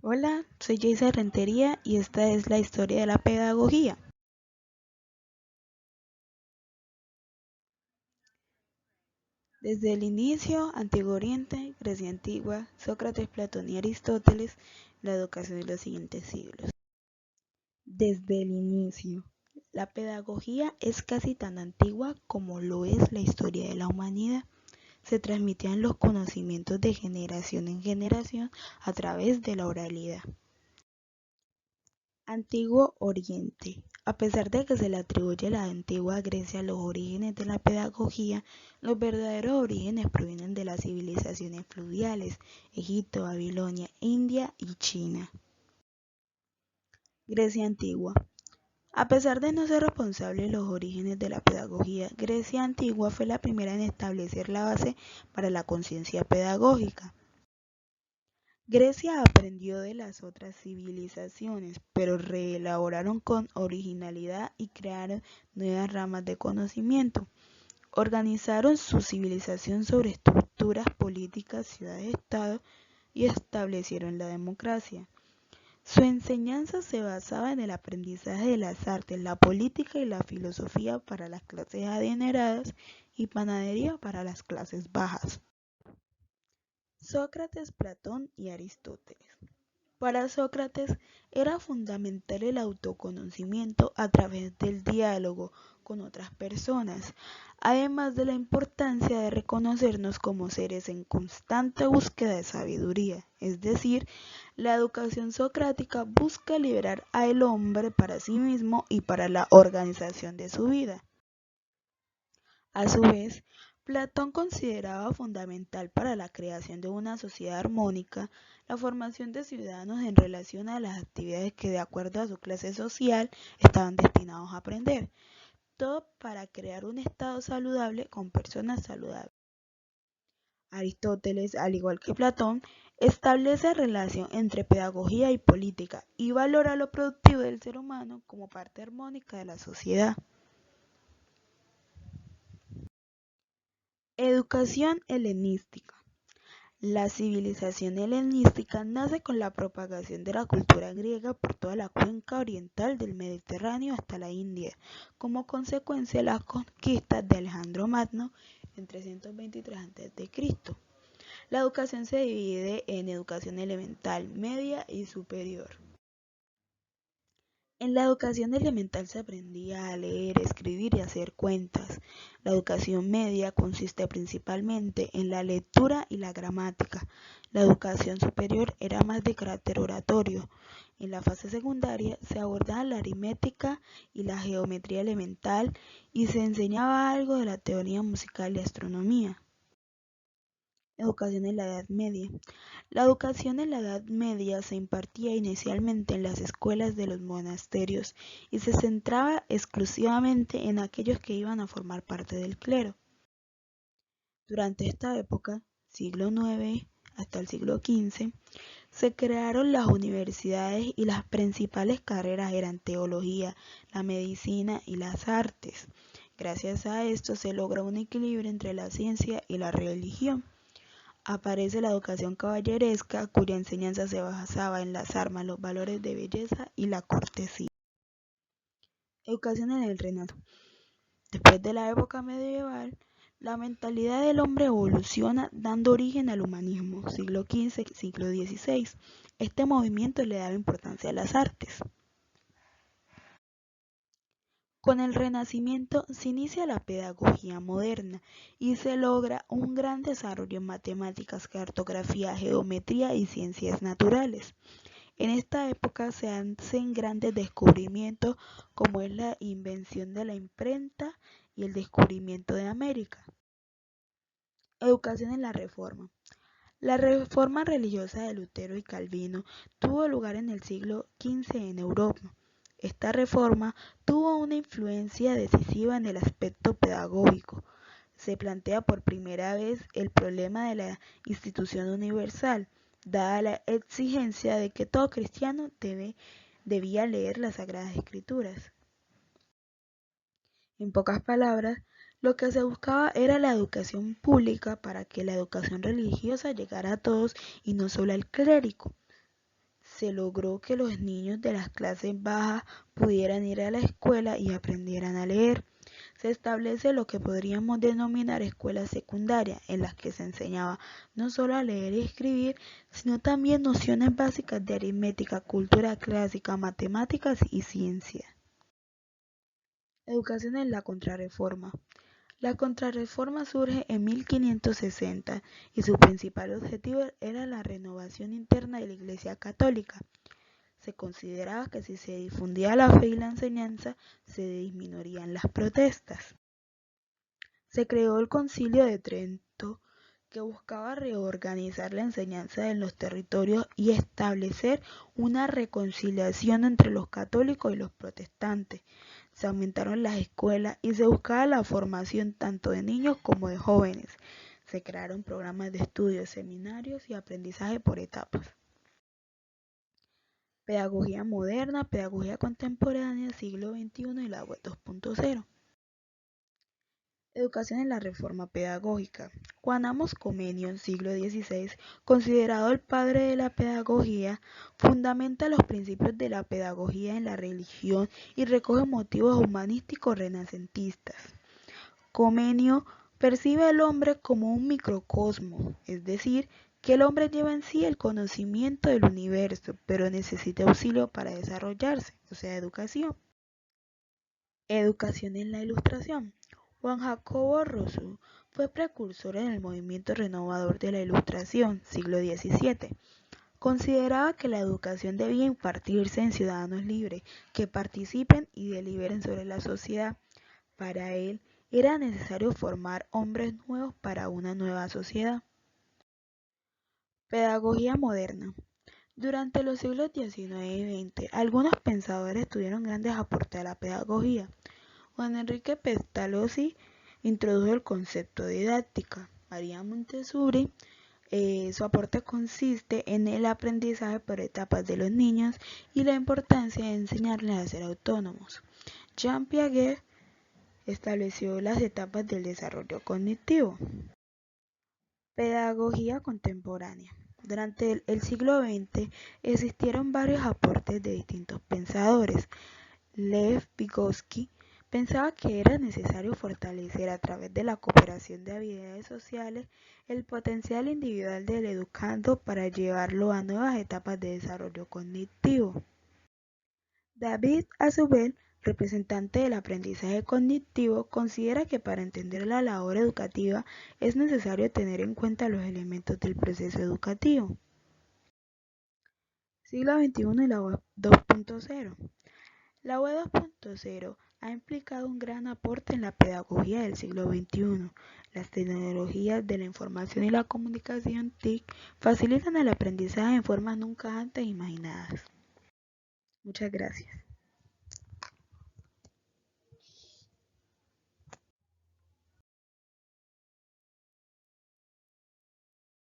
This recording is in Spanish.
Hola, soy Jaisa Rentería y esta es la historia de la pedagogía. Desde el inicio, Antiguo Oriente, Grecia Antigua, Sócrates, Platón y Aristóteles, la educación de los siguientes siglos. Desde el inicio, la pedagogía es casi tan antigua como lo es la historia de la humanidad. Se transmitían los conocimientos de generación en generación a través de la oralidad. Antiguo Oriente. A pesar de que se le atribuye a la antigua Grecia los orígenes de la pedagogía, los verdaderos orígenes provienen de las civilizaciones fluviales, Egipto, Babilonia, India y China. Grecia antigua. A pesar de no ser responsable de los orígenes de la pedagogía, Grecia antigua fue la primera en establecer la base para la conciencia pedagógica. Grecia aprendió de las otras civilizaciones, pero reelaboraron con originalidad y crearon nuevas ramas de conocimiento. Organizaron su civilización sobre estructuras políticas, ciudades-estado y establecieron la democracia. Su enseñanza se basaba en el aprendizaje de las artes, la política y la filosofía para las clases adineradas y panadería para las clases bajas. Sócrates, Platón y Aristóteles. Para Sócrates era fundamental el autoconocimiento a través del diálogo con otras personas, además de la importancia de reconocernos como seres en constante búsqueda de sabiduría, es decir, la educación socrática busca liberar al hombre para sí mismo y para la organización de su vida. A su vez, Platón consideraba fundamental para la creación de una sociedad armónica la formación de ciudadanos en relación a las actividades que, de acuerdo a su clase social, estaban destinados a aprender, todo para crear un estado saludable con personas saludables. Aristóteles, al igual que Platón, establece relación entre pedagogía y política y valora lo productivo del ser humano como parte armónica de la sociedad. Educación helenística. La civilización helenística nace con la propagación de la cultura griega por toda la cuenca oriental del Mediterráneo hasta la India, como consecuencia de las conquistas de Alejandro Magno en 323 a.C. La educación se divide en educación elemental, media y superior. En la educación elemental se aprendía a leer, escribir y hacer cuentas. La educación media consiste principalmente en la lectura y la gramática. La educación superior era más de carácter oratorio. En la fase secundaria se abordaba la aritmética y la geometría elemental y se enseñaba algo de la teoría musical y astronomía. Educación en la Edad Media. La educación en la Edad Media se impartía inicialmente en las escuelas de los monasterios y se centraba exclusivamente en aquellos que iban a formar parte del clero. Durante esta época, siglo IX hasta el siglo XV, se crearon las universidades y las principales carreras eran teología, la medicina y las artes. Gracias a esto se logra un equilibrio entre la ciencia y la religión. Aparece la educación caballeresca, cuya enseñanza se basaba en las armas, los valores de belleza y la cortesía. Educación en el Renacimiento. Después de la época medieval, la mentalidad del hombre evoluciona dando origen al humanismo, siglo XV, siglo XVI. Este movimiento le daba importancia a las artes. Con el Renacimiento se inicia la pedagogía moderna y se logra un gran desarrollo en matemáticas, cartografía, geometría y ciencias naturales. En esta época se hacen grandes descubrimientos como es la invención de la imprenta y el descubrimiento de América. Educación en la Reforma. La reforma religiosa de Lutero y Calvino tuvo lugar en el siglo XV en Europa. Esta reforma tuvo una influencia decisiva en el aspecto pedagógico. Se plantea por primera vez el problema de la institución universal, dada la exigencia de que todo cristiano debía leer las Sagradas Escrituras. En pocas palabras, lo que se buscaba era la educación pública para que la educación religiosa llegara a todos y no solo al clérigo. se logró que los niños de las clases bajas pudieran ir a la escuela y aprendieran a leer. Se establece lo que podríamos denominar escuelas secundarias, en las que se enseñaba no solo a leer y escribir, sino también nociones básicas de aritmética, cultura clásica, matemáticas y ciencia. Educación en la Contrarreforma. La Contrarreforma surge en 1560 y su principal objetivo era la renovación interna de la Iglesia Católica. Se consideraba que si se difundía la fe y la enseñanza, se disminuirían las protestas. Se creó el Concilio de Trento, que buscaba reorganizar la enseñanza en los territorios y establecer una reconciliación entre los católicos y los protestantes. Se aumentaron las escuelas y se buscaba la formación tanto de niños como de jóvenes. Se crearon programas de estudio, seminarios y aprendizaje por etapas. Pedagogía moderna, pedagogía contemporánea, siglo XXI y la web 2.0. Educación en la Reforma Pedagógica. Juan Amos Comenius, siglo XVI, considerado el padre de la pedagogía, fundamenta los principios de la pedagogía en la religión y recoge motivos humanísticos renacentistas. Comenius percibe al hombre como un microcosmo, es decir, que el hombre lleva en sí el conocimiento del universo, pero necesita auxilio para desarrollarse, o sea, educación. Educación en la Ilustración. Juan Jacobo Rousseau fue precursor en el movimiento renovador de la Ilustración, siglo XVII. Consideraba que la educación debía impartirse en ciudadanos libres, que participen y deliberen sobre la sociedad. Para él, era necesario formar hombres nuevos para una nueva sociedad. Pedagogía moderna. Durante los siglos XIX y XX, algunos pensadores tuvieron grandes aportes a la pedagogía. Juan Enrique Pestalozzi introdujo el concepto de didáctica. María Montessori, su aporte consiste en el aprendizaje por etapas de los niños y la importancia de enseñarles a ser autónomos. Jean Piaget estableció las etapas del desarrollo cognitivo. Pedagogía contemporánea. Durante el siglo XX existieron varios aportes de distintos pensadores. Lev Vygotsky pensaba que era necesario fortalecer a través de la cooperación de habilidades sociales el potencial individual del educando para llevarlo a nuevas etapas de desarrollo cognitivo. David Azubel, representante del aprendizaje cognitivo, considera que para entender la labor educativa es necesario tener en cuenta los elementos del proceso educativo. Siglo XXI y la web 2.0. La web 2.0 ha implicado un gran aporte en la pedagogía del siglo XXI. Las tecnologías de la información y la comunicación TIC facilitan el aprendizaje en formas nunca antes imaginadas. Muchas gracias.